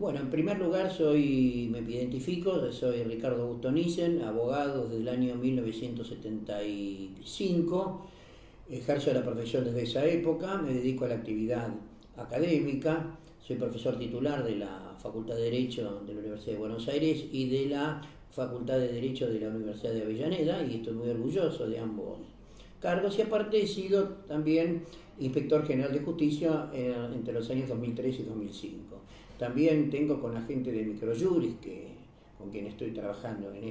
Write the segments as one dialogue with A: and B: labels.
A: Bueno, en primer lugar me identifico, soy Ricardo Augusto Nissen, abogado desde el año 1975, ejerzo la profesión desde esa época, me dedico a la actividad académica, soy profesor titular de la Facultad de Derecho de la Universidad de Buenos Aires y de la Facultad de Derecho de la Universidad de Avellaneda, y estoy muy orgulloso de ambos cargos, y aparte he sido también inspector general de justicia entre los años 2003 y 2005. También tengo con la gente de Microjuris, con quien estoy trabajando en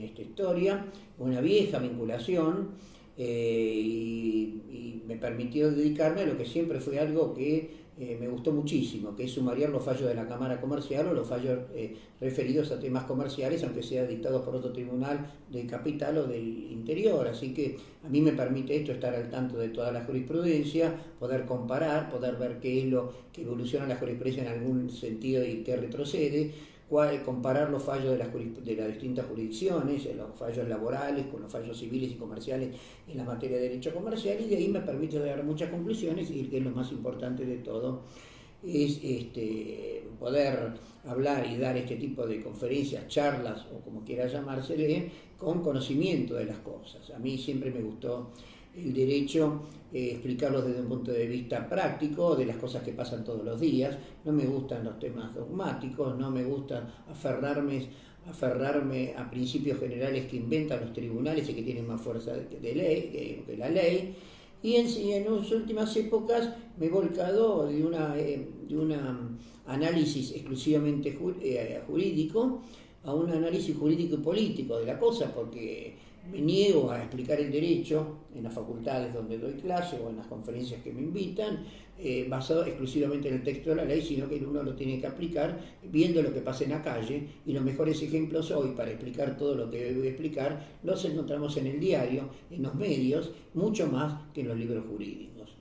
A: esta historia, una vieja vinculación, y me permitió dedicarme a lo que siempre fue algo que me gustó muchísimo, que es sumariar los fallos de la Cámara Comercial o los fallos referidos a temas comerciales, aunque sea dictados por otro tribunal del capital o del interior. Así que a mí me permite esto estar al tanto de toda la jurisprudencia, poder comparar, poder ver qué es lo que evoluciona la jurisprudencia en algún sentido y qué retrocede, comparar los fallos de las distintas jurisdicciones, los fallos laborales con los fallos civiles y comerciales en la materia de derecho comercial, y de ahí me permite dar muchas conclusiones, y que es lo más importante de todo, es poder hablar y dar este tipo de conferencias, charlas o como quiera llamársele, con conocimiento de las cosas. A mí siempre me gustó el derecho, explicarlo desde un punto de vista práctico, de las cosas que pasan todos los días. No me gustan los temas dogmáticos, no me gusta aferrarme a principios generales que inventan los tribunales y que tienen más fuerza de ley que la ley. Y en las últimas épocas me he volcado de un análisis exclusivamente jurídico a un análisis jurídico y político de la cosa, porque me niego a explicar el derecho en las facultades donde doy clase o en las conferencias que me invitan, basado exclusivamente en el texto de la ley, sino que uno lo tiene que aplicar viendo lo que pasa en la calle, y los mejores ejemplos hoy para explicar todo lo que debo explicar los encontramos en el diario, en los medios, mucho más que en los libros jurídicos.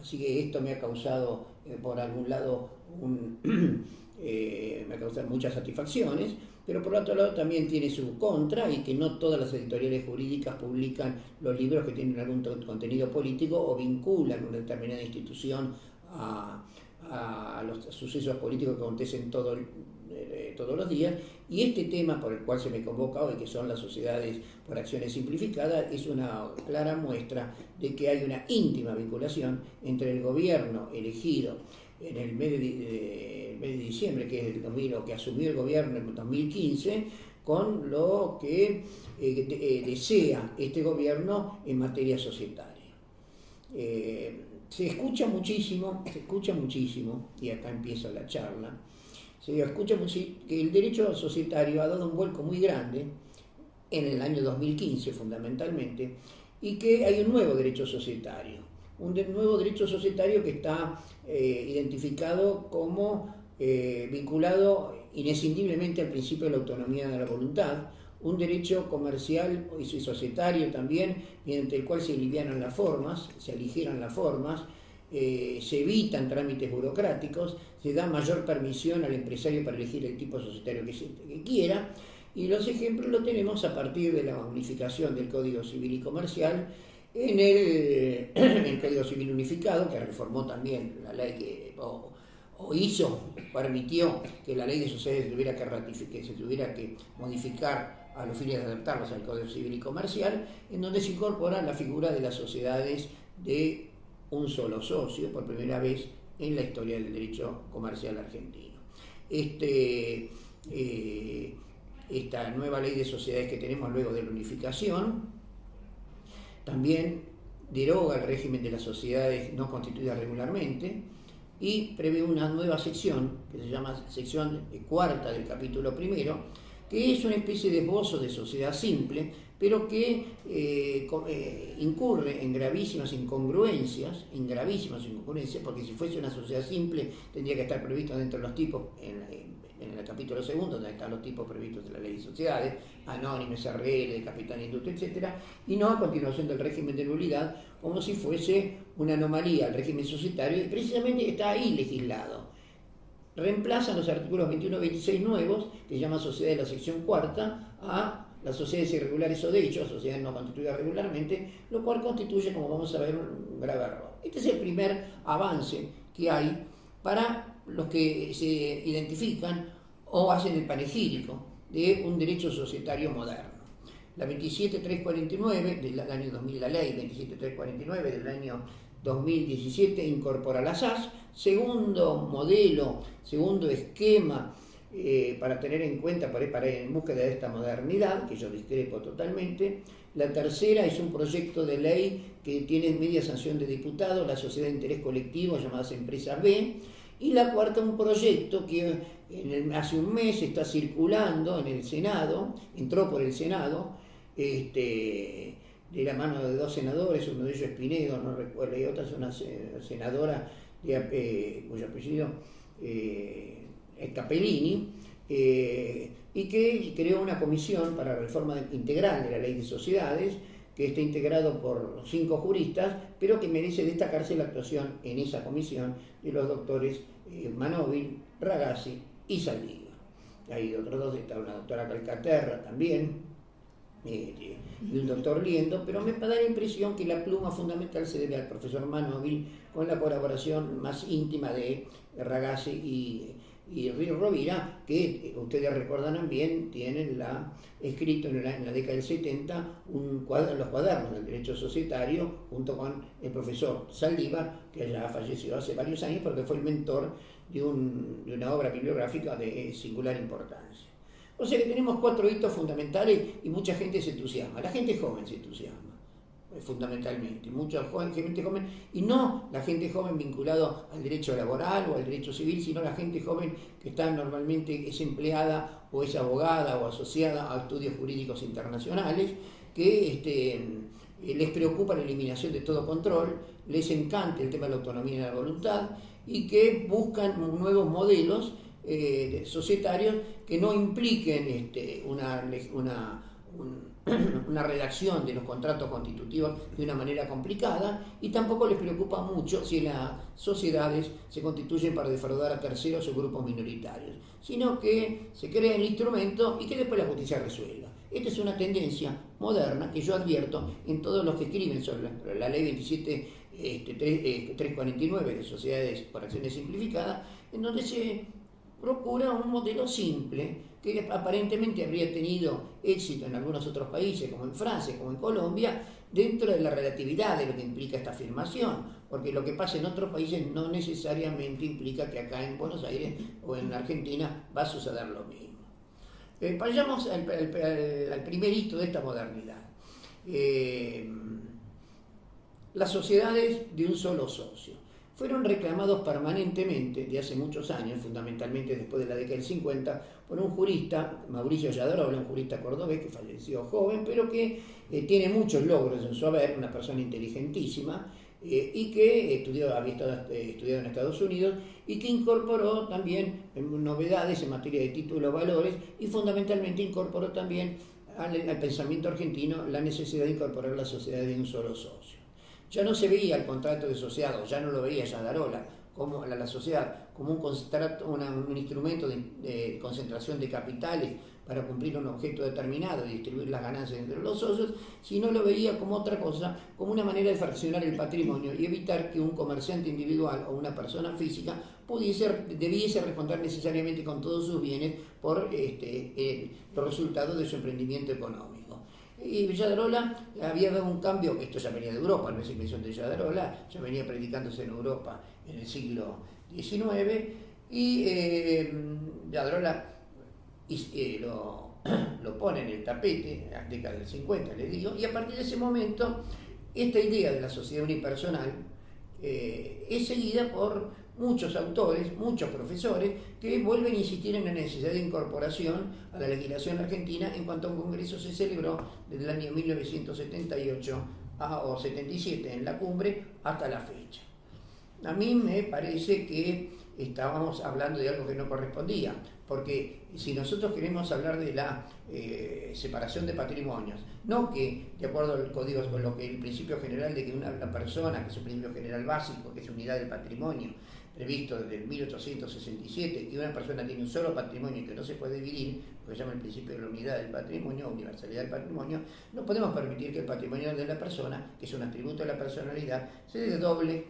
A: Así que esto me ha causado, por algún lado, me ha causado muchas satisfacciones, pero por otro lado también tiene su contra, y que no todas las editoriales jurídicas publican los libros que tienen algún contenido político o vinculan una determinada institución a los sucesos políticos que acontecen todos los días. Y este tema por el cual se me convoca hoy, que son las sociedades por acciones simplificadas, es una clara muestra de que hay una íntima vinculación entre el gobierno elegido en el mes de diciembre, que es el 2000, o que asumió el gobierno en 2015, con lo que desea este gobierno en materia societaria. Se escucha muchísimo, y acá empieza la charla, se escucha que el derecho societario ha dado un vuelco muy grande en el año 2015 fundamentalmente, y que hay un nuevo derecho societario. Un nuevo derecho societario que está identificado como vinculado inescindiblemente al principio de la autonomía de la voluntad, un derecho comercial y societario también, mediante el cual se aligieran las formas, se evitan trámites burocráticos, se da mayor permisión al empresario para elegir el tipo societario que quiera, y los ejemplos los tenemos a partir de la unificación del Código Civil y Comercial en el Código Civil Unificado, que reformó también la ley permitió que la ley de sociedades se tuviera que modificar a los fines de adaptarlos al Código Civil y Comercial, en donde se incorpora la figura de las sociedades de un solo socio, por primera vez en la historia del derecho comercial argentino. Esta nueva ley de sociedades que tenemos luego de la unificación también deroga el régimen de las sociedades no constituidas regularmente y prevé una nueva sección que se llama sección cuarta del capítulo primero, que es una especie de esbozo de sociedad simple, pero que incurre en gravísimas incongruencias, porque si fuese una sociedad simple tendría que estar previsto dentro de los tipos, en el capítulo segundo, donde están los tipos previstos de la ley de sociedades, anónimes, RL, capital industria, etc., y no a continuación del régimen de nulidad, como si fuese una anomalía al régimen societario, y precisamente está ahí legislado. Reemplazan los artículos 21 y 26 nuevos, que llaman sociedades de la sección cuarta, a las sociedades irregulares o de hecho, sociedades no constituidas regularmente, lo cual constituye, como vamos a ver, un grave error. Este es el primer avance que hay para los que se identifican o hacen el panegírico de un derecho societario moderno. La 27349 del año 2000, la ley 27349 del año 2017 incorpora la SAS, segundo modelo, segundo esquema para tener en cuenta, para ir en búsqueda de esta modernidad, que yo discrepo totalmente. La tercera es un proyecto de ley que tiene media sanción de diputados, la sociedad de interés colectivo, llamadas empresas B. Y la cuarta, un proyecto que hace un mes está circulando en el Senado, entró por el Senado, de la mano de dos senadores, uno de ellos es Pinedo, no recuerdo, y otra es una senadora cuyo apellido es Capellini, y que creó una comisión para la reforma integral de la ley de sociedades, que está integrado por 5 juristas, pero que merece destacarse la actuación en esa comisión de los doctores Manóvil, Ragazzi y Saldívar. Hay otros dos, está una doctora Calcaterra también, y un doctor Liendo, pero me da la impresión que la pluma fundamental se debe al profesor Manóvil, con la colaboración más íntima de Ragazzi y Rovira, que ustedes recordarán bien, tienen escrito en la década del 70 los cuadernos del derecho societario, junto con el profesor Saldívar, que ya falleció hace varios años, porque fue el mentor de una obra bibliográfica de singular importancia. O sea que tenemos 4 hitos fundamentales y mucha gente se entusiasma. La gente joven se entusiasma, fundamentalmente, mucha gente joven, y no la gente joven vinculada al derecho laboral o al derecho civil, sino la gente joven que está normalmente es empleada o es abogada o asociada a estudios jurídicos internacionales, que les preocupa la eliminación de todo control, les encanta el tema de la autonomía y la voluntad, y que buscan nuevos modelos societarios que no impliquen una redacción de los contratos constitutivos de una manera complicada, y tampoco les preocupa mucho si las sociedades se constituyen para defraudar a terceros o grupos minoritarios, sino que se crea el instrumento y que después la justicia resuelva. Esta es una tendencia moderna que yo advierto en todos los que escriben sobre la ley 27349 de sociedades por acciones simplificadas, en donde se procura un modelo simple que aparentemente habría tenido éxito en algunos otros países, como en Francia, como en Colombia, dentro de la relatividad de lo que implica esta afirmación, porque lo que pasa en otros países no necesariamente implica que acá en Buenos Aires o en Argentina va a suceder lo mismo. Vayamos al primer hito de esta modernidad. Las sociedades de un solo socio fueron reclamados permanentemente de hace muchos años, fundamentalmente después de la década del 50, por un jurista, Mauricio Yadarola, un jurista cordobés que falleció joven, pero que tiene muchos logros en su haber, una persona inteligentísima, y que había estudiado en Estados Unidos, y que incorporó también novedades en materia de títulos, valores, y fundamentalmente incorporó también al pensamiento argentino la necesidad de incorporar la sociedad de un solo socio. Ya no se veía el contrato de sociedad, ya no lo veía Yadarola, como la sociedad como un instrumento de concentración de capitales para cumplir un objeto determinado y distribuir las ganancias entre los socios, sino lo veía como otra cosa, como una manera de fraccionar el patrimonio y evitar que un comerciante individual o una persona física debiese responder necesariamente con todos sus bienes por los resultados de su emprendimiento económico. Y Yadarola había dado un cambio, esto ya venía de Europa, no es invención de Yadarola, ya venía predicándose en Europa en el siglo XIX, y Yadarola lo pone en el tapete, en la década del 50, les digo, y a partir de ese momento, esta idea de la sociedad unipersonal es seguida por muchos autores, muchos profesores, que vuelven a insistir en la necesidad de incorporación a la legislación argentina en cuanto a un congreso se celebró desde el año 1978 o 77 en la cumbre hasta la fecha. A mí me parece que estábamos hablando de algo que no correspondía, porque si nosotros queremos hablar de la separación de patrimonios, no que, de acuerdo al código, con lo que el principio general de que una persona, que es un principio general básico, que es unidad del patrimonio, previsto desde el 1867, que una persona tiene un solo patrimonio y que no se puede dividir, lo que se llama el principio de la unidad del patrimonio, universalidad del patrimonio, no podemos permitir que el patrimonio de la persona, que es un atributo de la personalidad, se desdoble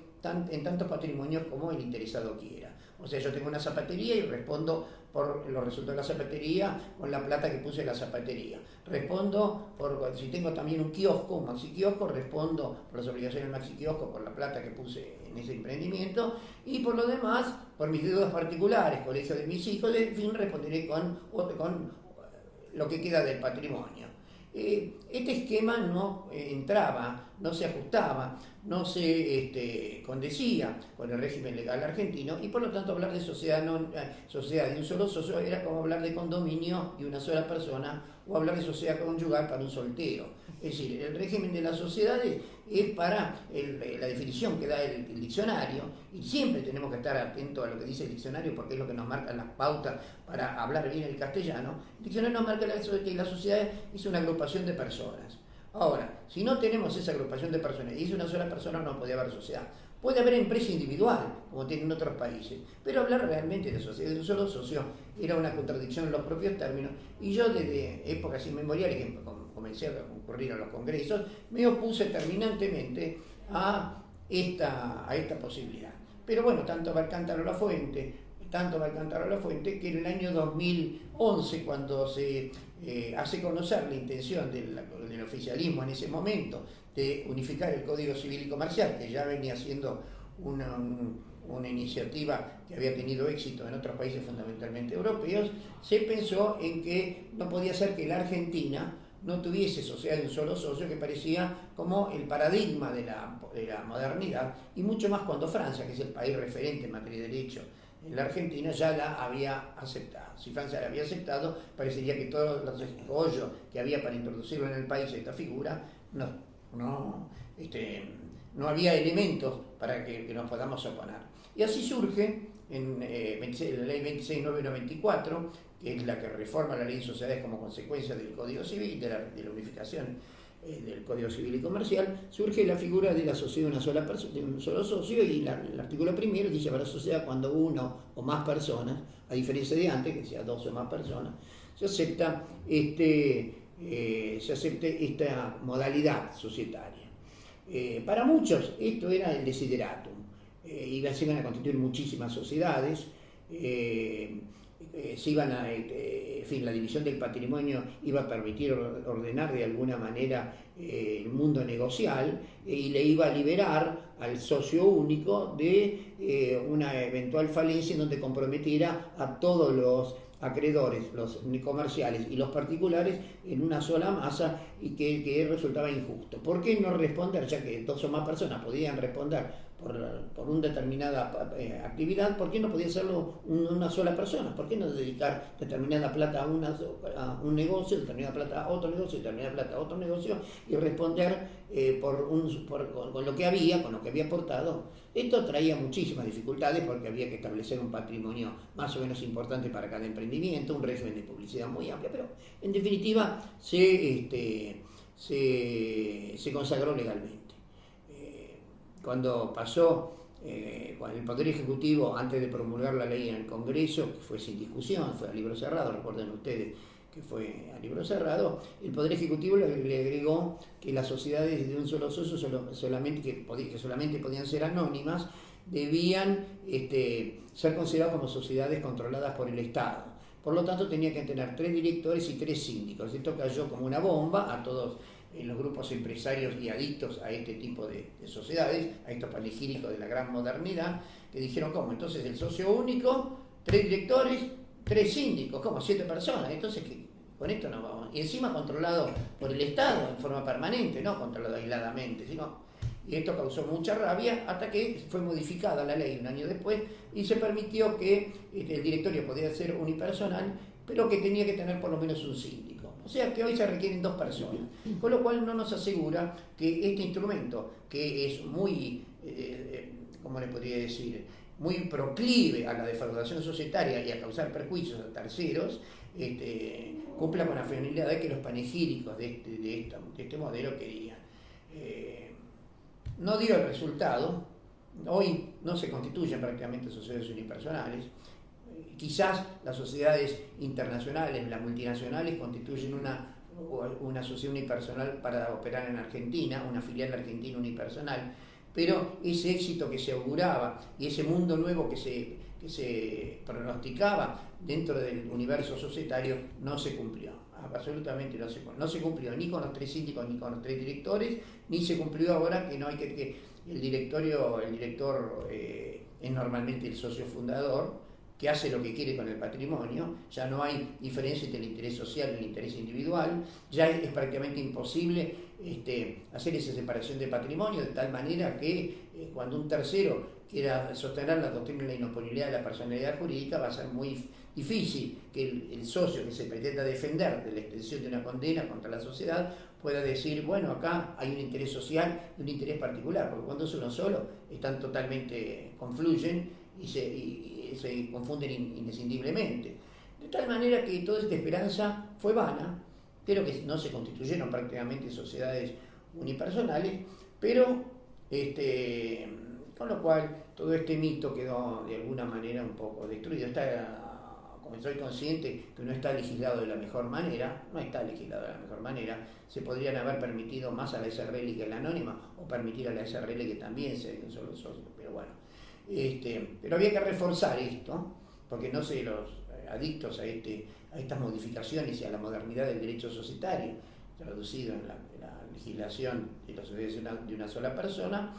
A: en tantos patrimonios como el interesado quiera. O sea, yo tengo una zapatería y respondo por los resultados de la zapatería con la plata que puse en la zapatería. Respondo si tengo también un kiosco, un maxi kiosco, respondo por las obligaciones del maxi kiosco por la plata que puse en ese emprendimiento, y por lo demás, por mis deudas particulares, colegio de mis hijos, en fin, responderé con lo que queda del patrimonio. Este esquema no entraba, no se ajustaba, no se condecía con el régimen legal argentino, y por lo tanto hablar de sociedad de un solo socio era como hablar de condominio de una sola persona, o hablar de sociedad conjugal para un soltero. Es decir, el régimen de las sociedades es para la definición que da el diccionario, y siempre tenemos que estar atentos a lo que dice el diccionario, porque es lo que nos marca las pautas para hablar bien el castellano. El diccionario nos marca que la sociedad es una agrupación de personas. Ahora, si no tenemos esa agrupación de personas y es una sola persona, no puede haber sociedad. Puede haber empresa individual, como tienen otros países, pero hablar realmente de sociedad de un solo socio era una contradicción en los propios términos, y yo desde épocas inmemoriales que comencé a concurrir a los congresos, me opuse terminantemente a esta posibilidad. Pero bueno, tanto va el cántaro a la fuente, que en el año 2011, cuando se hace conocer la intención del oficialismo en ese momento de unificar el Código Civil y Comercial, que ya venía siendo una iniciativa que había tenido éxito en otros países fundamentalmente europeos, se pensó en que no podía ser que la Argentina no tuviese sociedad de un solo socio, que parecía como el paradigma de la modernidad, y mucho más cuando Francia, que es el país referente en materia de derecho en la Argentina, ya la había aceptado. Si Francia la había aceptado, parecería que todos los escollos que había para introducirlo en el país, esta figura, no había elementos para que nos podamos oponer. Y así surge en la ley 26.994, que es la que reforma la ley de sociedades como consecuencia del Código Civil, de la unificación del Código Civil y Comercial, surge la figura de la sociedad de un solo socio, y el artículo primero dice: para la sociedad, cuando uno o más personas, a diferencia de antes, que decía dos o más personas, se acepta esta modalidad societaria. Para muchos esto era el desideratum, se iban a constituir muchísimas sociedades, la división del patrimonio iba a permitir ordenar de alguna manera el mundo negocial, y le iba a liberar al socio único de una eventual falencia en donde comprometiera a todos los acreedores, los comerciales y los particulares, en una sola masa, y que resultaba injusto. ¿Por qué no responder, ya que dos o más personas podían responder por una determinada actividad? ¿Por qué no podía hacerlo una sola persona? ¿Por qué no dedicar determinada plata a un negocio, determinada plata a otro negocio, determinada plata a otro negocio, y responder con lo que había aportado? Esto traía muchísimas dificultades, porque había que establecer un patrimonio más o menos importante para cada emprendimiento, un régimen de publicidad muy amplio, pero en definitiva se consagró legalmente. Cuando pasó con el Poder Ejecutivo, antes de promulgar la ley en el Congreso, que fue sin discusión, fue a libro cerrado, recuerden ustedes que fue a libro cerrado, el Poder Ejecutivo le agregó que las sociedades de un solo socio, que solamente podían ser anónimas, debían ser consideradas como sociedades controladas por el Estado. Por lo tanto, tenía que tener 3 directores y 3 síndicos. Esto cayó como una bomba a todos los grupos empresarios y adictos a este tipo de sociedades, a estos panegíricos de la gran modernidad, que dijeron: ¿cómo? Entonces el socio único, 3 directores, 3 síndicos, ¿cómo? 7 personas. Entonces, con esto no vamos. Y encima controlado por el Estado en forma permanente, no controlado aisladamente, y esto causó mucha rabia, hasta que fue modificada la ley un año después, y se permitió que el directorio podía ser unipersonal, pero que tenía que tener por lo menos un síndico. O sea que hoy se requieren 2 personas, con lo cual no nos asegura que este instrumento, que es muy, ¿cómo le podría decir?, muy proclive a la defraudación societaria y a causar perjuicios a terceros, cumpla con la finalidad que los panegíricos de este modelo querían. No dio el resultado. Hoy no se constituyen prácticamente sociedades unipersonales. Quizás las sociedades internacionales, las multinacionales, constituyen una sociedad unipersonal para operar en Argentina, una filial argentina unipersonal, pero ese éxito que se auguraba y ese mundo nuevo que que se pronosticaba dentro del universo societario no se cumplió. Absolutamente no se cumplió ni con los 3 síndicos ni con los 3 directores, ni se cumplió ahora que no hay que el director es normalmente el socio fundador, que hace lo que quiere con el patrimonio. Ya no hay diferencia entre el interés social y el interés individual, ya es prácticamente imposible hacer esa separación de patrimonio, de tal manera que cuando un tercero quiera sostener la doctrina de la inoportunidad de la personalidad jurídica, va a ser muy difícil que el socio que se pretenda defender de la extensión de una condena contra la sociedad pueda decir, bueno, acá hay un interés social y un interés particular, porque cuando es uno solo, están totalmente, confluyen y se confunden indescindiblemente. De tal manera que toda esta esperanza fue vana, pero que no se constituyeron prácticamente sociedades unipersonales, pero con lo cual todo este mito quedó de alguna manera un poco destruido. Como soy consciente que no está legislado de la mejor manera, no está legislado de la mejor manera, se podrían haber permitido más a la SRL que a la anónima, o permitir a la SRL que también sea un solo socio, pero bueno. Pero había que reforzar esto, porque no sé, los adictos a estas modificaciones y a la modernidad del derecho societario, traducido en la legislación de las sociedades de una sola persona,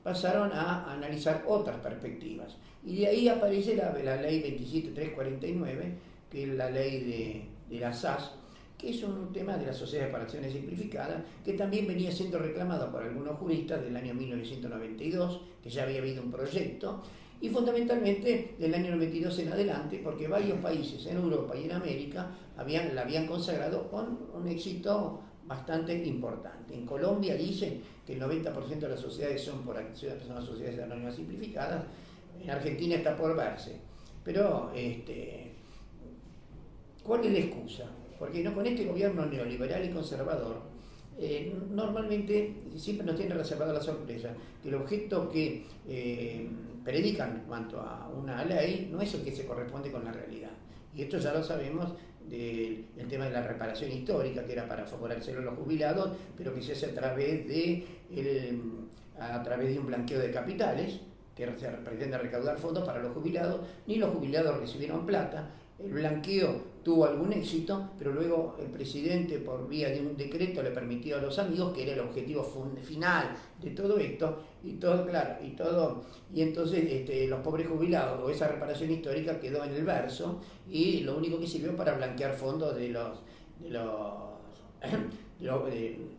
A: pasaron a analizar otras perspectivas. Y de ahí aparece la ley 27349, que es la ley de la SAS, que es un tema de las sociedades para acciones simplificadas, que también venía siendo reclamado por algunos juristas del año 1992, que ya había habido un proyecto, y fundamentalmente del año 92 en adelante, porque varios países en Europa y en América la habían consagrado con un éxito bastante importante. En Colombia dicen que el 90% de las sociedades son las sociedades anónimas simplificadas. En Argentina está por verse. Pero, ¿cuál es la excusa? Porque con este gobierno neoliberal y conservador, normalmente siempre nos tiene reservada la sorpresa que el objeto que predican en cuanto a una ley no es el que se corresponde con la realidad. Y esto ya lo sabemos del tema de la reparación histórica, que era para favorecer a los jubilados, pero que se hace a través de un blanqueo de capitales, que se pretende recaudar fondos para los jubilados. Ni los jubilados recibieron plata. El blanqueo tuvo algún éxito, pero luego el presidente, por vía de un decreto, le permitió a los amigos, que era el objetivo final de todo esto, y entonces los pobres jubilados, o esa reparación histórica, quedó en el verso, y lo único que sirvió para blanquear fondos del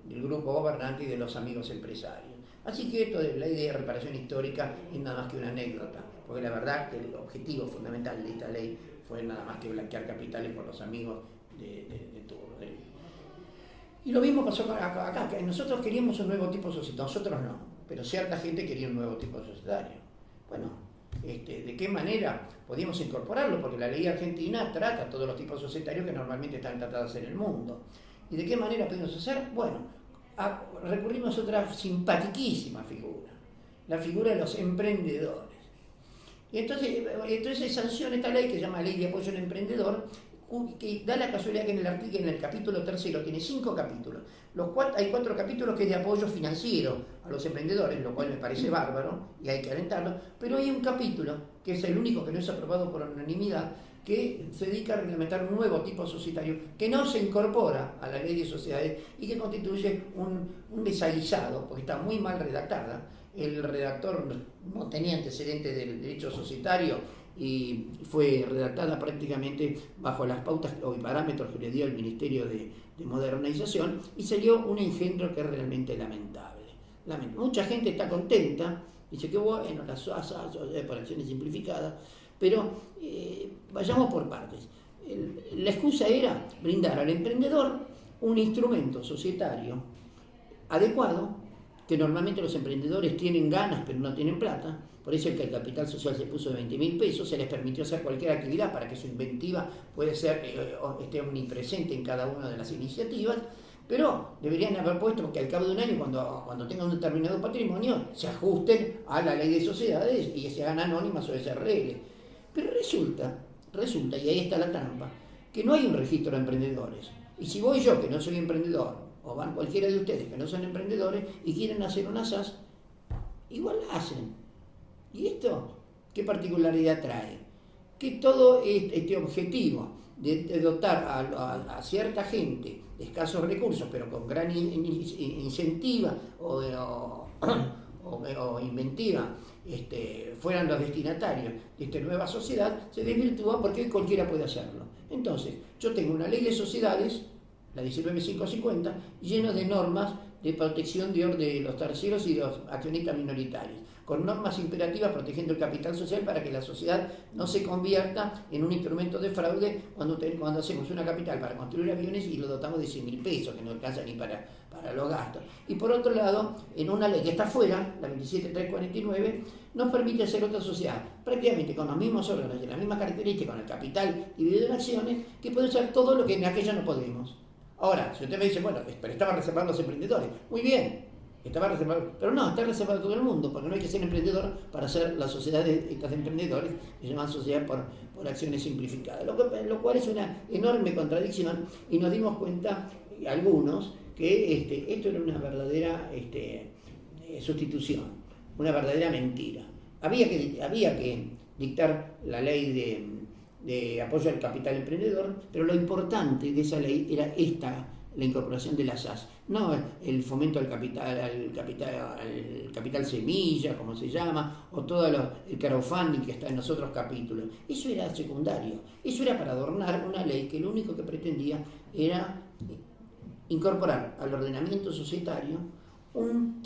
A: grupo gobernante y de los amigos empresarios. Así que esto de la idea de reparación histórica es nada más que una anécdota, porque la verdad que el objetivo fundamental de esta ley fue nada más que blanquear capitales por los amigos de turno. Y lo mismo pasó acá, que nosotros queríamos un nuevo tipo societario, nosotros no, pero cierta gente quería un nuevo tipo societario. Bueno, ¿de qué manera podíamos incorporarlo? Porque la ley argentina trata todos los tipos societarios que normalmente están tratados en el mundo. ¿Y de qué manera podemos hacer? Bueno, recurrimos a otra simpatiquísima figura, la figura de los emprendedores. Y entonces sanciona esta ley, que se llama Ley de Apoyo al Emprendedor, que da la casualidad que en el capítulo 3 tiene 5 capítulos. Hay 4 capítulos que es de apoyo financiero a los emprendedores, lo cual me parece bárbaro y hay que alentarlo, pero hay un capítulo, que es el único que no es aprobado por unanimidad, que se dedica a reglamentar un nuevo tipo societario que no se incorpora a la ley de sociedades y que constituye un desaguisado, porque está muy mal redactada. El redactor no tenía antecedentes del derecho societario y fue redactada prácticamente bajo las pautas o parámetros que le dio el Ministerio de Modernización, y salió un engendro que es realmente lamentable. Mucha gente está contenta, dice que bueno, las sociedades por acciones simplificadas, pero vayamos por partes. La excusa era brindar al emprendedor un instrumento societario adecuado, que normalmente los emprendedores tienen ganas pero no tienen plata. Por eso es que el capital social se puso de 20.000 pesos, se les permitió hacer cualquier actividad para que su inventiva esté omnipresente en cada una de las iniciativas, pero deberían haber puesto que al cabo de un año, cuando tengan un determinado patrimonio, se ajusten a la ley de sociedades y se hagan anónimas o SRL. Pero resulta, y ahí está la trampa, que no hay un registro de emprendedores. Y si voy yo, que no soy emprendedor, o van cualquiera de ustedes que no son emprendedores y quieren hacer una SAS, igual la hacen. Y esto ¿Qué particularidad trae? Que todo este objetivo de dotar a cierta gente de escasos recursos, pero con gran incentiva o inventiva, fueran los destinatarios de esta nueva sociedad, se desvirtúa porque hoy cualquiera puede hacerlo. Entonces, yo tengo una ley de sociedades, la 19550, llena de normas de protección de los terceros y de los accionistas minoritarios, con normas imperativas protegiendo el capital social para que la sociedad no se convierta en un instrumento de fraude cuando hacemos una capital para construir aviones y lo dotamos de 100.000 pesos, que no alcanza ni para los gastos. Y por otro lado, en una ley que está fuera, la 27349, nos permite hacer otra sociedad, prácticamente con los mismos órganos, de la misma característica, con el capital dividido en acciones, que puede ser todo lo que en aquella no podemos. Ahora, si usted me dice, bueno, pero estaba reservado a los emprendedores, muy bien, estaba reservado, pero no, está reservado a todo el mundo, porque no hay que ser emprendedor para hacer la sociedad de estas emprendedores, que se llaman sociedad por acciones simplificadas, lo cual es una enorme contradicción, y nos dimos cuenta, algunos, que esto era una verdadera sustitución, una verdadera mentira. Había que dictar la ley de apoyo al capital emprendedor, pero lo importante de esa ley era la incorporación de las SAS, no el fomento al capital semilla, como se llama, o todo el crowdfunding que está en los otros capítulos. Eso era secundario, eso era para adornar una ley que lo único que pretendía era incorporar al ordenamiento societario un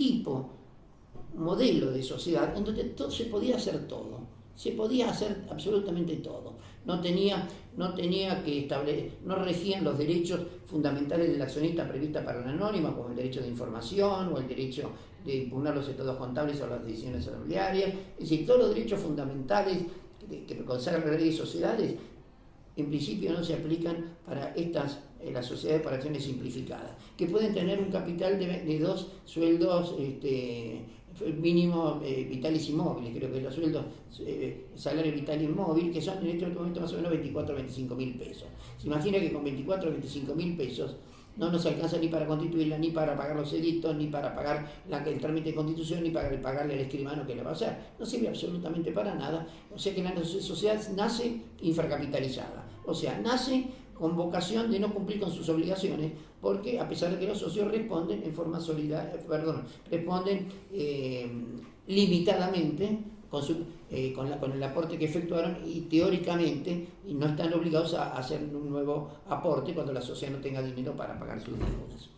A: modelo de sociedad en donde se podía hacer todo. Se podía hacer absolutamente todo. No regían los derechos fundamentales del accionista previstos para la anónima, como el derecho de información o el derecho de impugnar los estados contables o las decisiones asamblearias. Es decir, todos los derechos fundamentales que consagra la ley de sociedades, en principio no se aplican para las sociedades por acciones simplificadas, que pueden tener un capital de 2 sueldos mínimo vitales y móviles, creo que los sueldos, salario vital y móvil, que son en este momento más o menos 24 o 25 mil pesos. Se imagina que con 24 o 25 mil pesos no nos alcanza ni para constituirla, ni para pagar los edictos, ni para pagar el trámite de constitución, ni para pagarle al escribano que la va a hacer. No sirve absolutamente para nada. O sea que la sociedad nace infracapitalizada. O sea, nace con vocación de no cumplir con sus obligaciones, porque a pesar de que los socios responden limitadamente con el aporte que efectuaron y teóricamente no están obligados a hacer un nuevo aporte cuando la sociedad no tenga dinero para pagar sus deudas.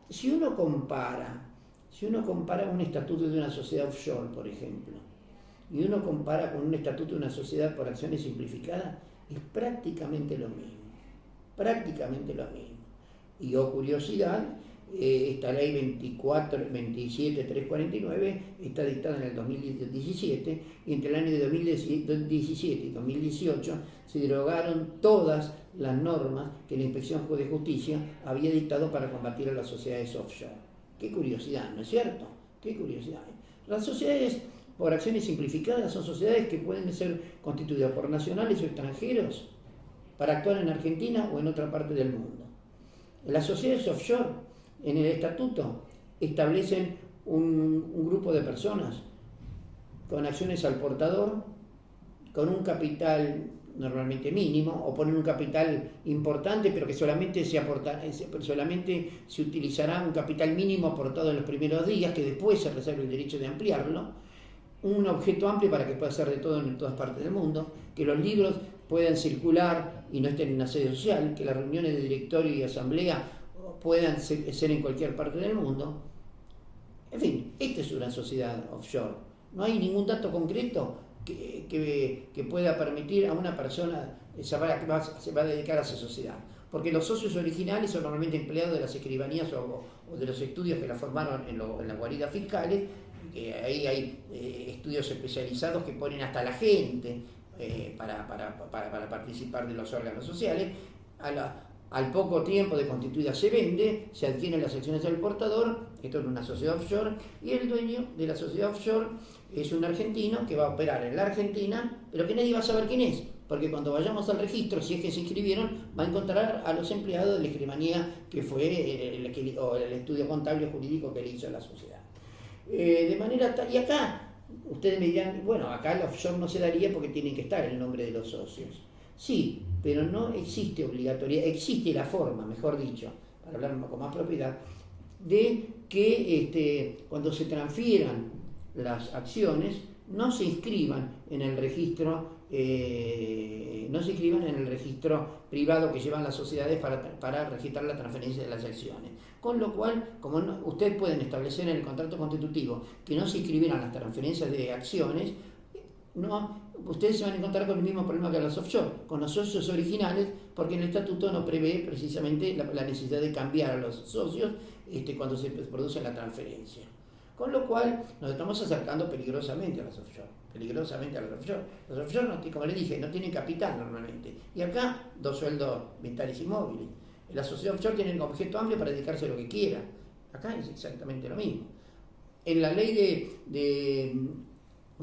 A: Si uno compara un estatuto de una sociedad offshore, por ejemplo, y uno compara con un estatuto de una sociedad por acciones simplificadas, es prácticamente lo mismo. Y curiosidad, esta ley 27349 está dictada en el 2017 y entre el año de 2017 y 2018 se derogaron todas las normas que la Inspección de Justicia había dictado para combatir a las sociedades offshore. Qué curiosidad, ¿no es cierto? Qué curiosidad. Las sociedades por acciones simplificadas son sociedades que pueden ser constituidas por nacionales o extranjeros para actuar en Argentina o en otra parte del mundo. Las sociedades offshore, en el estatuto, establecen un grupo de personas con acciones al portador, con un capital normalmente mínimo, o ponen un capital importante, pero que solamente se utilizará un capital mínimo aportado en los primeros días, que después se reserva el derecho de ampliarlo, un objeto amplio para que pueda ser de todo en todas partes del mundo, que los libros puedan circular y no estén en una sede social, que las reuniones de directorio y asamblea puedan ser en cualquier parte del mundo. En fin, esta es una sociedad offshore. No hay ningún dato concreto que pueda permitir a una persona que se va a dedicar a esa sociedad. Porque los socios originales son normalmente empleados de las escribanías o de los estudios que la formaron en las guaridas fiscales, que ahí hay estudios especializados que ponen hasta la gente para participar de los órganos sociales. Al poco tiempo de constituida se vende, se adquieren las acciones del portador, esto es una sociedad offshore, y el dueño de la sociedad offshore es un argentino que va a operar en la Argentina, pero que nadie va a saber quién es, porque cuando vayamos al registro, si es que se inscribieron, va a encontrar a los empleados de la escribanía que fue el estudio contable jurídico que le hizo a la sociedad. De manera tal, y acá ustedes me dirán, bueno, acá el offshore no se daría porque tiene que estar el nombre de los socios. Sí, pero no existe obligatoriedad, existe la forma, mejor dicho, para hablar con más propiedad, de que cuando se transfieran las acciones no se inscriban en el registro privado que llevan las sociedades para registrar la transferencia de las acciones. Con lo cual, como ustedes pueden establecer en el contrato constitutivo que no se inscribieran las transferencias de acciones, ustedes se van a encontrar con el mismo problema que los offshore, con los socios originales, porque el estatuto no prevé precisamente la necesidad de cambiar a los socios cuando se produce la transferencia. Con lo cual nos estamos acercando peligrosamente a los offshore. Los offshore, como les dije, no tienen capital normalmente. Y acá, 2 sueldos vitales y móviles. La sociedad offshore tiene un objeto amplio para dedicarse a lo que quiera. Acá es exactamente lo mismo. En la ley de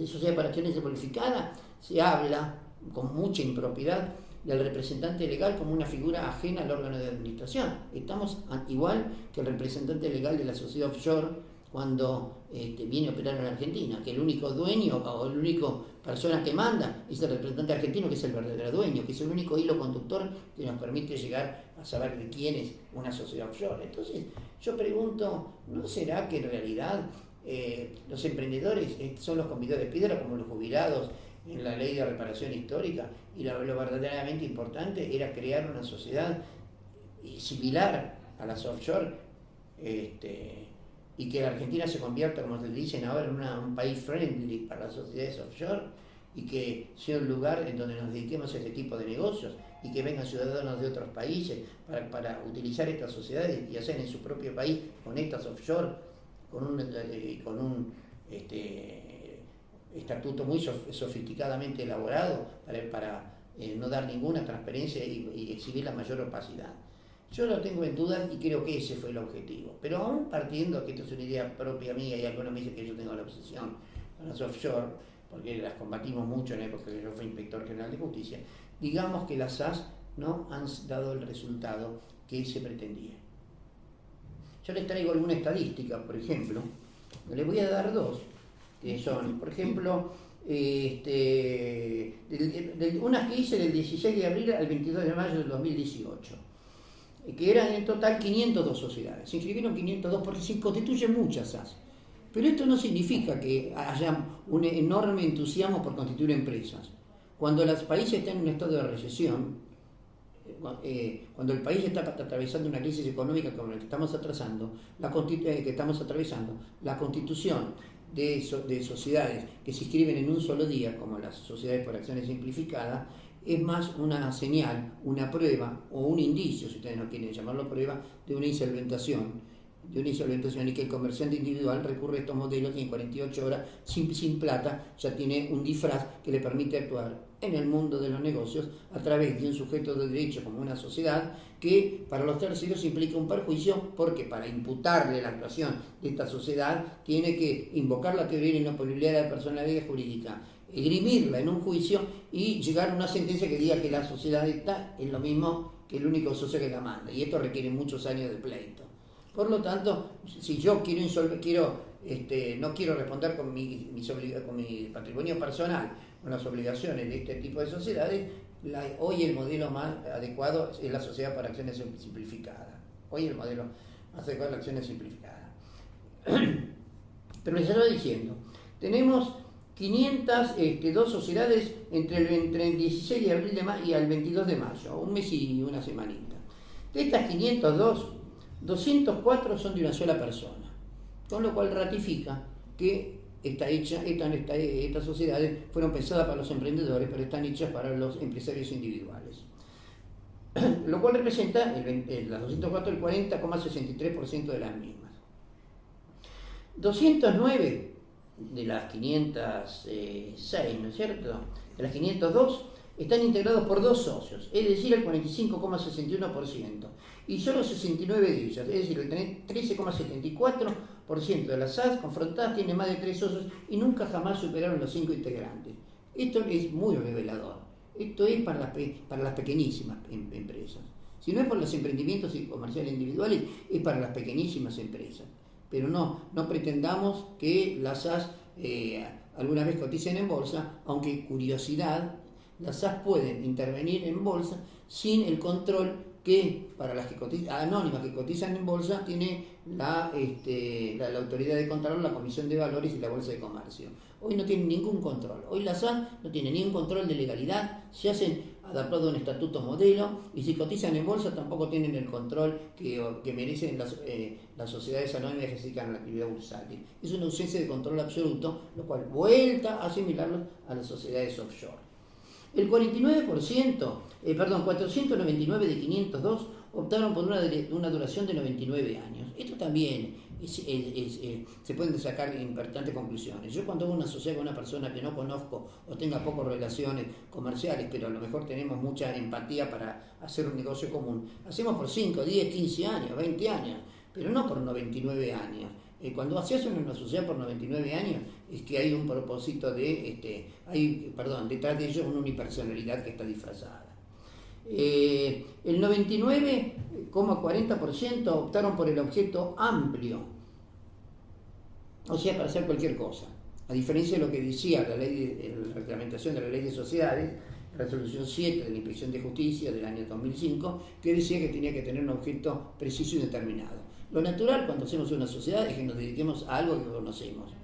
A: sociedad para acciones simplificada se habla con mucha impropiedad del representante legal como una figura ajena al órgano de administración. Estamos igual que el representante legal de la sociedad offshore cuando viene a operar en Argentina, que el único dueño o la única persona que manda es el representante argentino, que es el verdadero dueño, que es el único hilo conductor que nos permite llegar a saber de quién es una sociedad offshore. Entonces, yo pregunto, ¿no será que en realidad los emprendedores son los convidados de piedra como los jubilados en la ley de reparación histórica? Y lo verdaderamente importante era crear una sociedad similar a las offshore, y que la Argentina se convierta, como les dicen ahora, en un país friendly para las sociedades offshore, y que sea un lugar en donde nos dediquemos a este tipo de negocios y que vengan ciudadanos de otros países para utilizar estas sociedades y hacer en su propio país con estas offshore, con un estatuto muy sofisticadamente elaborado para no dar ninguna transparencia y exhibir la mayor opacidad. Yo lo tengo en duda y creo que ese fue el objetivo. Pero aún partiendo, que esto es una idea propia mía y algunos me dicen que yo tengo la obsesión con las offshore, porque las combatimos mucho en la época que yo fui inspector general de justicia, digamos que las SAS no han dado el resultado que se pretendía. Yo les traigo alguna estadística, por ejemplo, les voy a dar 2, que son, por ejemplo, unas que hice del 16 de abril al 22 de mayo del 2018. Que eran en total 502 sociedades. Se inscribieron 502 porque se constituyen muchas SAS. Pero esto no significa que haya un enorme entusiasmo por constituir empresas. Cuando los países están en un estado de recesión, cuando el país está atravesando una crisis económica como la que estamos atravesando, la constitución de sociedades que se inscriben en un solo día, como las sociedades por acciones simplificadas, es más una señal, una prueba o un indicio, si ustedes no quieren llamarlo prueba, de una insolventación, y que el comerciante individual recurre a estos modelos y en 48 horas, sin plata, ya tiene un disfraz que le permite actuar en el mundo de los negocios a través de un sujeto de derecho como una sociedad que para los terceros implica un perjuicio porque para imputarle la actuación de esta sociedad tiene que invocar la teoría de la inoperabilidad de la personalidad jurídica, esgrimirla en un juicio y llegar a una sentencia que diga que la sociedad esta es lo mismo que el único socio que la manda, y esto requiere muchos años de pleito. Por lo tanto, si yo no quiero responder con mi patrimonio personal, con las obligaciones de este tipo de sociedades, hoy el modelo más adecuado es la sociedad para acciones simplificadas. Hoy el modelo más adecuado es la acciones simplificadas. Pero les estaba diciendo, tenemos 502 sociedades entre el 16 de abril y el 22 de mayo, un mes y una semanita. De estas 502, 204 son de una sola persona, con lo cual ratifica que estas sociedades fueron pensadas para los emprendedores, pero están hechas para los empresarios individuales. Lo cual representa, las 204, el 40,63% de las mismas. 209 de las 506, ¿no es cierto? De las 502 están integrados por 2 socios, es decir, el 45,61%, y solo 69 de ellas, es decir, el 13,74% de las SAS confrontadas tienen más de 3 socios y nunca jamás superaron los 5 integrantes. Esto es muy revelador. Esto es para las pequeñísimas empresas. Si no es por los emprendimientos comerciales individuales, es para las pequeñísimas empresas. pero no pretendamos que las SAS alguna vez coticen en bolsa, aunque curiosidad, las SAS pueden intervenir en bolsa sin el control que para las que anónimas que cotizan en bolsa tiene la autoridad de control, la Comisión de Valores y la Bolsa de Comercio. Hoy no tienen ningún control. Hoy la SAS no tiene ningún control de legalidad, se hacen adaptado a un estatuto modelo y si cotizan en bolsa tampoco tienen el control que merecen las sociedades anónimas que se dedican a la actividad bursátil. Es una ausencia de control absoluto, lo cual vuelta a asimilarlos a las sociedades offshore. El 49%, 499 de 502 optaron por una duración de 99 años. Esto también se pueden sacar importantes conclusiones. Yo cuando hago una sociedad con una persona que no conozco o tenga pocas relaciones comerciales, pero a lo mejor tenemos mucha empatía para hacer un negocio común, hacemos por 5, 10, 15 años, 20 años, pero no por 99 años. Cuando se hace una sociedad por 99 años es que hay un propósito detrás de ello una unipersonalidad que está disfrazada. El 99,40% optaron por el objeto amplio, o sea, para hacer cualquier cosa, a diferencia de lo que decía la reglamentación de la Ley de Sociedades, Resolución 7 de la Inspección de Justicia del año 2005, que decía que tenía que tener un objeto preciso y determinado. Lo natural cuando hacemos una sociedad es que nos dediquemos a algo que conocemos.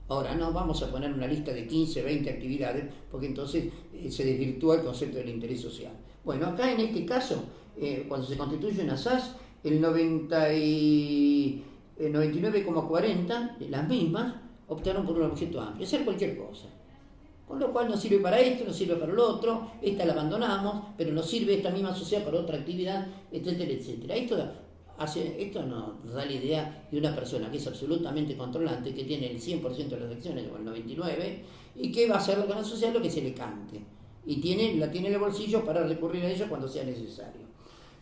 A: Ahora, no vamos a poner una lista de 15, 20 actividades, porque entonces se desvirtúa el concepto del interés social. Bueno, acá en este caso, cuando se constituye una SAS, el 99,40, las mismas, optaron por un objeto amplio, hacer cualquier cosa. Con lo cual nos sirve para esto, nos sirve para lo otro, esta la abandonamos, pero nos sirve esta misma sociedad para otra actividad, etcétera, etcétera. Esto nos da la idea de una persona que es absolutamente controlante, que tiene el 100% de las acciones, o el 99%, y que va a hacer con la sociedad lo que se le cante. Y la tiene en el bolsillo para recurrir a ella cuando sea necesario.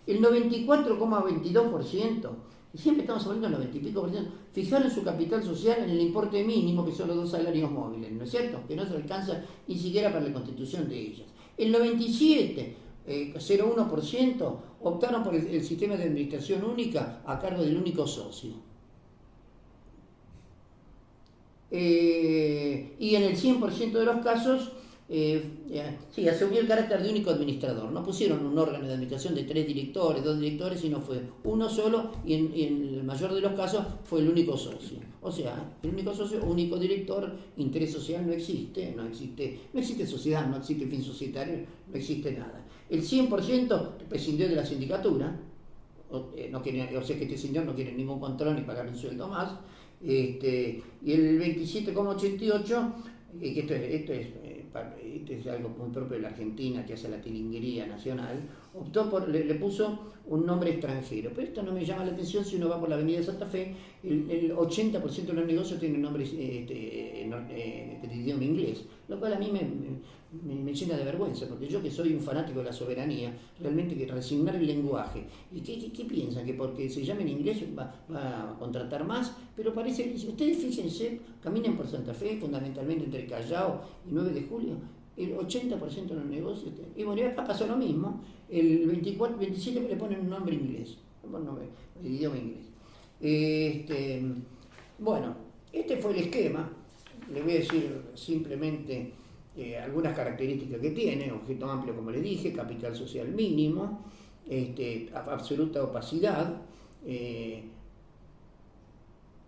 A: El 94,22%, y siempre estamos hablando del 90 y pico por ciento, fijaron su capital social en el importe mínimo, que son los 2 salarios móviles, ¿no es cierto? Que no se alcanza ni siquiera para la constitución de ellas. El 97,01% optaron por el sistema de administración única a cargo del único socio. Y en el 100% de los casos, asumió el carácter de único administrador. No pusieron un órgano de administración de 3 directores, 2 directores, sino fue uno solo y en el mayor de los casos fue el único socio. O sea, el único socio, único director, interés social no existe sociedad, no existe fin societario, no existe nada. El 100% prescindió de la sindicatura, o sea que este señor no quiere ningún control ni pagar un sueldo más, y el 27,88%, que esto es algo muy propio de la Argentina, que hace la tilinguería nacional, le puso un nombre extranjero. Pero esto no me llama la atención si uno va por la avenida de Santa Fe, el 80% de los negocios tienen nombres de idioma inglés, lo cual a mí me llena de vergüenza, porque yo que soy un fanático de la soberanía, realmente que resignar el lenguaje. ¿Y qué piensan? ¿Que porque se llama en inglés va a contratar más? Pero parece que, si ustedes fíjense, caminen por Santa Fe, fundamentalmente entre Callao y 9 de julio, el 80% de los negocios, y bueno, acá pasó lo mismo, el 27% le ponen un nombre inglés, el idioma inglés. Bueno, este fue el esquema. Le voy a decir simplemente algunas características que tiene: objeto amplio, como le dije, capital social mínimo, absoluta opacidad,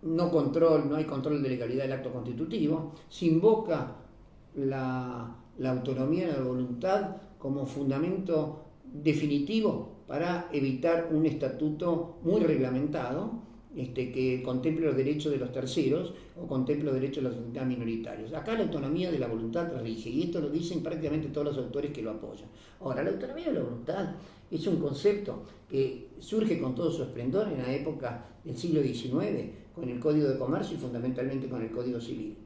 A: no hay control de legalidad del acto constitutivo, se invoca la autonomía de la voluntad como fundamento definitivo para evitar un estatuto muy reglamentado, que contemple los derechos de los terceros o contemple los derechos de los minoritarios. Acá la autonomía de la voluntad rige, y esto lo dicen prácticamente todos los autores que lo apoyan. Ahora, la autonomía de la voluntad es un concepto que surge con todo su esplendor en la época del siglo XIX, con el Código de Comercio y fundamentalmente con el Código Civil.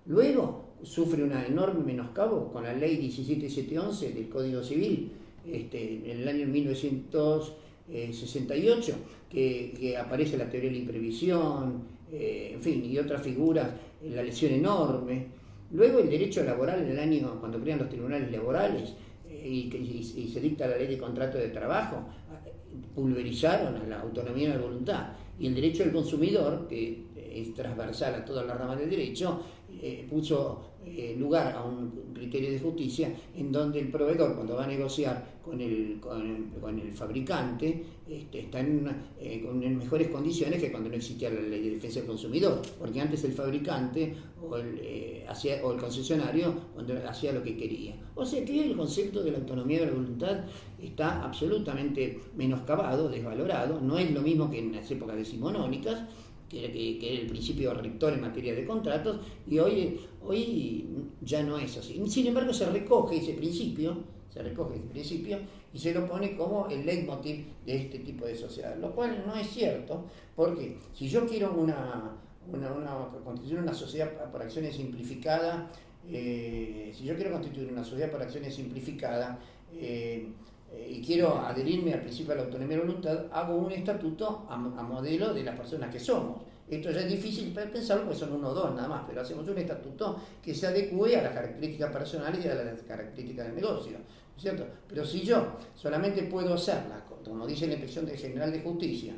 A: Luego sufre un enorme menoscabo con la Ley 17711 del Código Civil, en el año 1968, que aparece la teoría de la imprevisión, y otras figuras, la lesión enorme. Luego el derecho laboral en el año, cuando crean los tribunales laborales y se dicta la ley de contrato de trabajo, pulverizaron a la autonomía de la voluntad. Y el derecho del consumidor, que es transversal a toda la rama del derecho, puso lugar a un criterio de justicia en donde el proveedor, cuando va a negociar con el fabricante, está en mejores condiciones que cuando no existía la ley de defensa del consumidor, porque antes el fabricante o el concesionario hacía lo que quería. O sea que el concepto de la autonomía de la voluntad está absolutamente menoscabado, desvalorado. No es lo mismo que en las épocas decimonónicas, que era el principio rector en materia de contratos, y hoy ya no es así. Sin embargo, se recoge ese principio y se lo pone como el leitmotiv de este tipo de sociedad, lo cual no es cierto, porque si yo quiero constituir una sociedad por acciones simplificada, y quiero adherirme al principio de la autonomía de voluntad, hago un estatuto a modelo de las personas que somos. Esto ya es difícil pensarlo porque son uno o dos nada más, pero hacemos un estatuto que se adecue a las características personales y a las características del negocio, ¿no es cierto? Pero si yo solamente puedo hacerla, como dice la Inspección General de Justicia,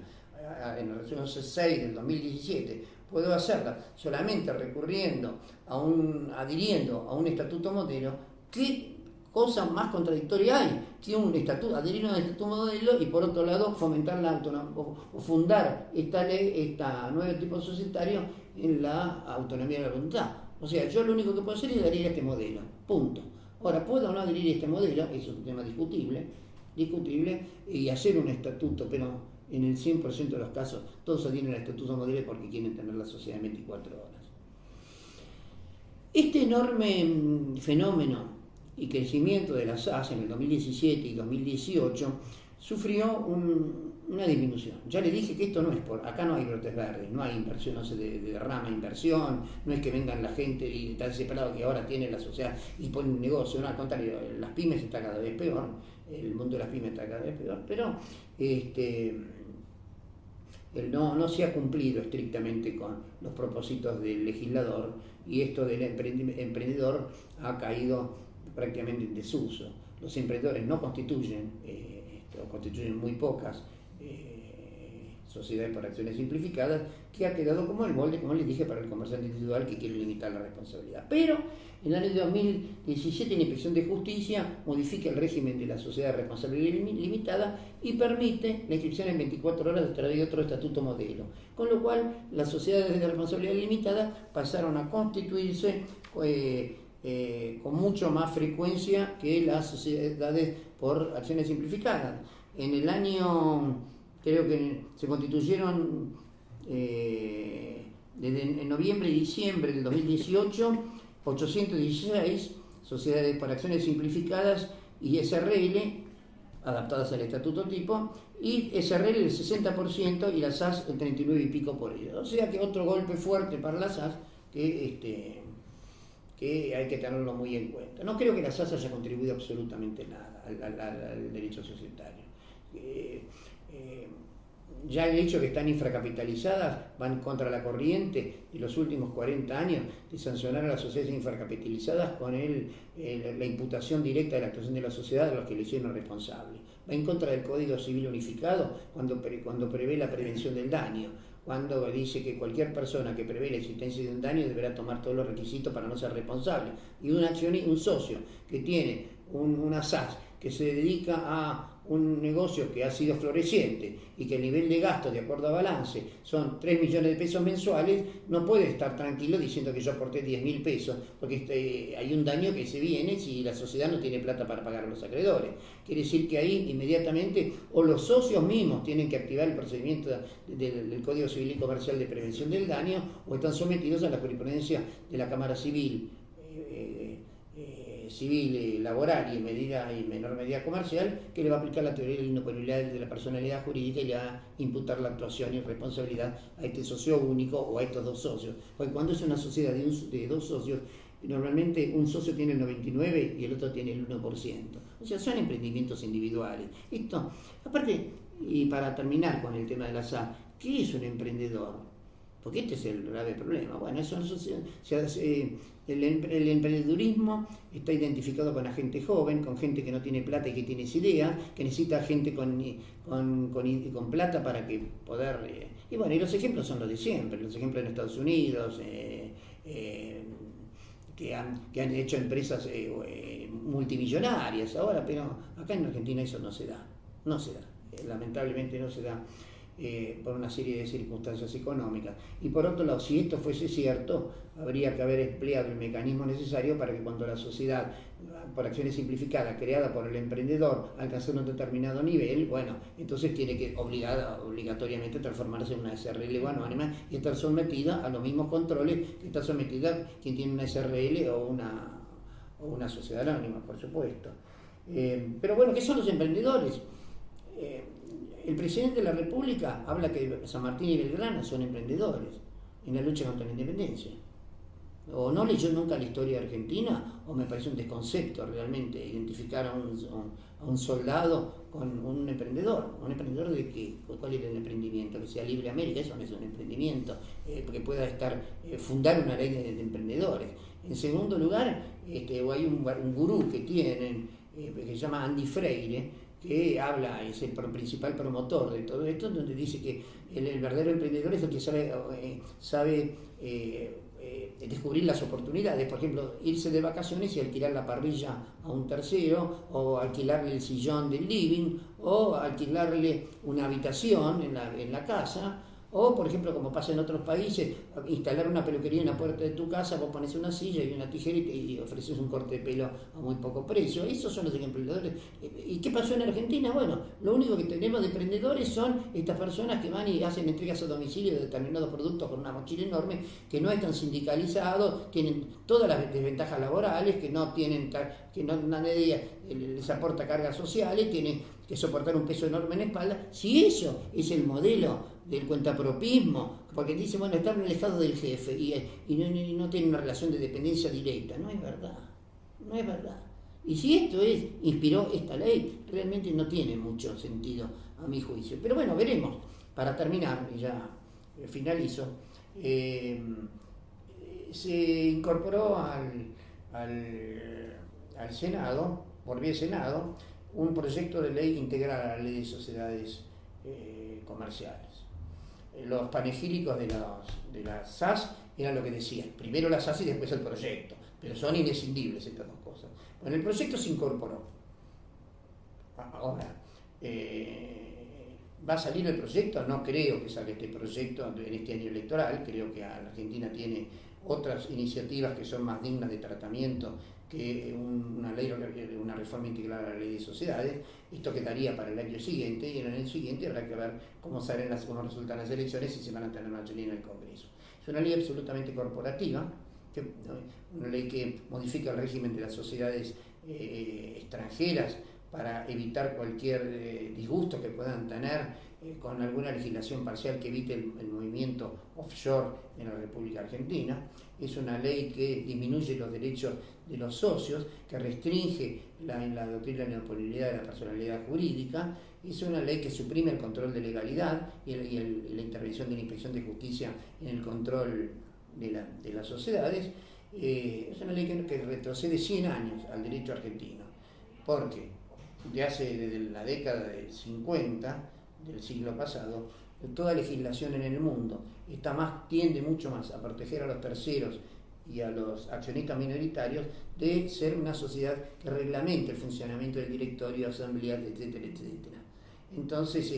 A: en la resolución 6 del 2017, puedo hacerla solamente adhiriendo a un estatuto modelo, ¿qué cosa más contradictoria hay que adherir a un estatuto modelo y por otro lado fomentar la autonomía o fundar este nuevo tipo societario en la autonomía de la voluntad? O sea, yo lo único que puedo hacer es adherir a este modelo, punto. Ahora, ¿puedo o no adherir a este modelo? Eso es un tema discutible, y hacer un estatuto, pero en el 100% de los casos todos adhieren al estatuto modelo porque quieren tener la sociedad en 24 horas. Este enorme fenómeno y crecimiento de las SAS en el 2017 y 2018 sufrió una disminución. Ya le dije que esto no es acá no hay brotes verdes, no hay inversión, no se derrama inversión, no es que vengan la gente y está desesperado que ahora tiene la sociedad y pone un negocio, no, al contrario, las pymes está cada vez peor, el mundo de las pymes está cada vez peor, pero no se ha cumplido estrictamente con los propósitos del legislador y esto del emprendedor ha caído prácticamente en desuso. Los emprendedores no constituyen muy pocas sociedades por acciones simplificadas, que ha quedado como el molde, como les dije, para el comerciante individual que quiere limitar la responsabilidad. Pero en el año 2017 la Inspección de Justicia modifica el régimen de la sociedad de responsabilidad limitada y permite la inscripción en 24 horas a través de otro estatuto modelo, con lo cual las sociedades de responsabilidad limitada pasaron a constituirse con mucho más frecuencia que las sociedades por acciones simplificadas. En el año, creo que se constituyeron en noviembre y diciembre del 2018 816 sociedades por acciones simplificadas y SRL adaptadas al estatuto tipo, y SRL el 60% y la SAS el 39 y pico por ello. O sea que otro golpe fuerte para la SAS que hay que tenerlo muy en cuenta. No creo que la SAS haya contribuido absolutamente nada al derecho societario. Ya el hecho de que están infracapitalizadas van contra la corriente de los últimos 40 años de sancionar a las sociedades infracapitalizadas con la imputación directa de la actuación de la sociedad a los que le hicieron responsables. Va en contra del Código Civil Unificado cuando prevé la prevención del daño, cuando dice que cualquier persona que prevé la existencia de un daño deberá tomar todos los requisitos para no ser responsable. Y un socio que tiene una SAS que se dedica a un negocio que ha sido floreciente y que el nivel de gasto de acuerdo a balance son 3 millones de pesos mensuales, no puede estar tranquilo diciendo que yo aporté 10.000 pesos, porque hay un daño que se viene si la sociedad no tiene plata para pagar a los acreedores. Quiere decir que ahí inmediatamente o los socios mismos tienen que activar el procedimiento del Código Civil y Comercial de prevención del daño, o están sometidos a la jurisprudencia de la Cámara Civil laboral y en menor medida comercial, que le va a aplicar la teoría de la inoponibilidad de la personalidad jurídica y le va a imputar la actuación y responsabilidad a este socio único o a estos dos socios. Porque cuando es una sociedad de dos socios, normalmente un socio tiene el 99% y el otro tiene el 1%. O sea, son emprendimientos individuales. Esto, aparte, y para terminar con el tema de la SA, ¿qué es un emprendedor? Porque este es el grave problema. Bueno, el emprendedurismo está identificado con la gente joven, con gente que no tiene plata y que tiene esa idea, que necesita gente con plata para que poder... y bueno, y los ejemplos son los de siempre, los ejemplos en Estados Unidos, que han hecho empresas multimillonarias ahora, pero acá en Argentina eso no se da, lamentablemente no se da. Por una serie de circunstancias económicas. Y por otro lado, si esto fuese cierto, habría que haber empleado el mecanismo necesario para que cuando la sociedad, por acciones simplificadas, creada por el emprendedor, alcance un determinado nivel, bueno, entonces tiene que obligatoriamente transformarse en una SRL o anónima y estar sometida a los mismos controles que está sometida quien tiene una SRL o una sociedad anónima, por supuesto. Pero bueno, ¿qué son los emprendedores? El presidente de la República habla que San Martín y Belgrano son emprendedores en la lucha contra la independencia. O no leyó nunca la historia de Argentina, o me parece un desconcepto realmente identificar a un soldado con un emprendedor. ¿Un emprendedor de qué? ¿Cuál era el emprendimiento? Que sea Libre América, eso no es un emprendimiento, porque pueda fundar una ley de emprendedores. En segundo lugar, hay un gurú que tienen, que se llama Andy Freire, que es el principal promotor de todo esto, donde dice que el verdadero emprendedor es el que sabe descubrir las oportunidades. Por ejemplo, irse de vacaciones y alquilar la parrilla a un tercero, o alquilarle el sillón del living, o alquilarle una habitación en la casa. O, por ejemplo, como pasa en otros países, instalar una peluquería en la puerta de tu casa, vos pones una silla y una tijera y ofreces un corte de pelo a muy poco precio. Esos son los emprendedores. ¿Y qué pasó en Argentina? Bueno, lo único que tenemos de emprendedores son estas personas que van y hacen entregas a domicilio de determinados productos con una mochila enorme, que no están sindicalizados, tienen todas las desventajas laborales, que nadie les aporta cargas sociales, tienen que soportar un peso enorme en la espalda. Si eso es el modelo del cuentapropismo, porque dice, bueno, están en el estado del jefe y no tiene una relación de dependencia directa. No es verdad. Y si esto inspiró esta ley, realmente no tiene mucho sentido a mi juicio. Pero bueno, veremos. Para terminar, y ya finalizo, se incorporó al Senado, por vía Senado, un proyecto de ley integral a la ley de sociedades comerciales. Los panegíricos de las SAS eran lo que decían, primero las SAS y después el proyecto, pero son inescindibles estas dos cosas. Bueno, el proyecto se incorporó. Ahora, ¿va a salir el proyecto? No creo que salga este proyecto en este año electoral. Creo que la Argentina tiene otras iniciativas que son más dignas de tratamiento que una reforma integral a la ley de sociedades. Esto quedaría para el año siguiente, y en el año siguiente habrá que ver cómo resultan las elecciones y si van a tener mayoría en el Congreso. Es una ley absolutamente corporativa, una ley que modifica el régimen de las sociedades extranjeras para evitar cualquier disgusto que puedan tener con alguna legislación parcial que evite el movimiento offshore en la República Argentina. Es una ley que disminuye los derechos de los socios, que restringe la doctrina de la imposibilidad de la personalidad jurídica. Es una ley que suprime el control de legalidad y la intervención de la Inspección de Justicia en el control de las sociedades. Es una ley que retrocede 100 años al derecho argentino, porque desde la década del 50 del siglo pasado, toda legislación en el mundo tiende mucho más a proteger a los terceros y a los accionistas minoritarios de ser una sociedad que reglamente el funcionamiento del directorio, asamblea, etcétera. Entonces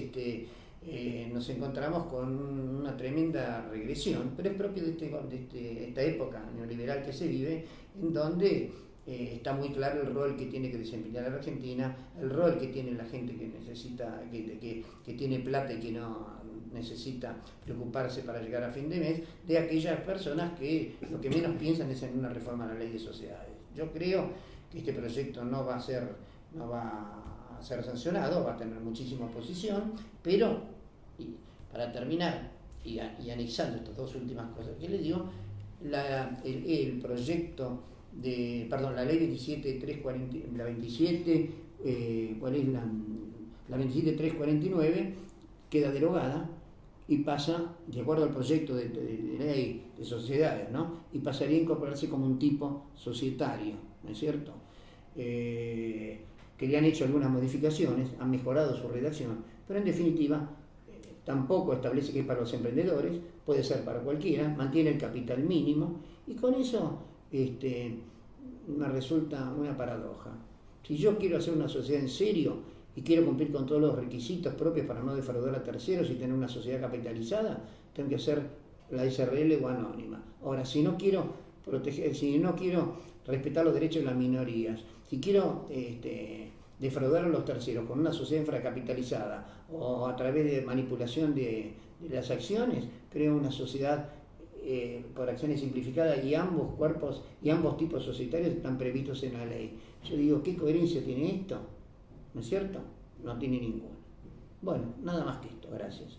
A: nos encontramos con una tremenda regresión, pero es propio de esta época neoliberal que se vive, en donde está muy claro el rol que tiene que desempeñar la Argentina, el rol que tiene la gente que necesita, que tiene plata y que no necesita preocuparse para llegar a fin de mes, de aquellas personas que lo que menos piensan es en una reforma a la ley de sociedades. Yo creo que este proyecto no va a ser sancionado, va a tener muchísima oposición, pero para terminar y anexando estas dos últimas cosas que le digo, el proyecto la ley 27349, la 27349 queda derogada y pasa, de acuerdo al proyecto de ley de sociedades, ¿no? Y pasaría a incorporarse como un tipo societario, ¿no es cierto? Que le han hecho algunas modificaciones, han mejorado su redacción, pero en definitiva tampoco establece que es para los emprendedores, puede ser para cualquiera, mantiene el capital mínimo, y con eso me resulta una paradoja. Si yo quiero hacer una sociedad en serio y quiero cumplir con todos los requisitos propios para no defraudar a terceros y tener una sociedad capitalizada, tengo que hacer la SRL o anónima. Ahora, si no quiero proteger, si no quiero respetar los derechos de las minorías, si quiero defraudar a los terceros con una sociedad infracapitalizada o a través de manipulación de las acciones, creo una sociedad por acciones simplificadas, y ambos cuerpos y ambos tipos societarios están previstos en la ley. Yo digo, ¿qué coherencia tiene esto? ¿No es cierto? No tiene ninguna. Bueno, nada más que esto. Gracias.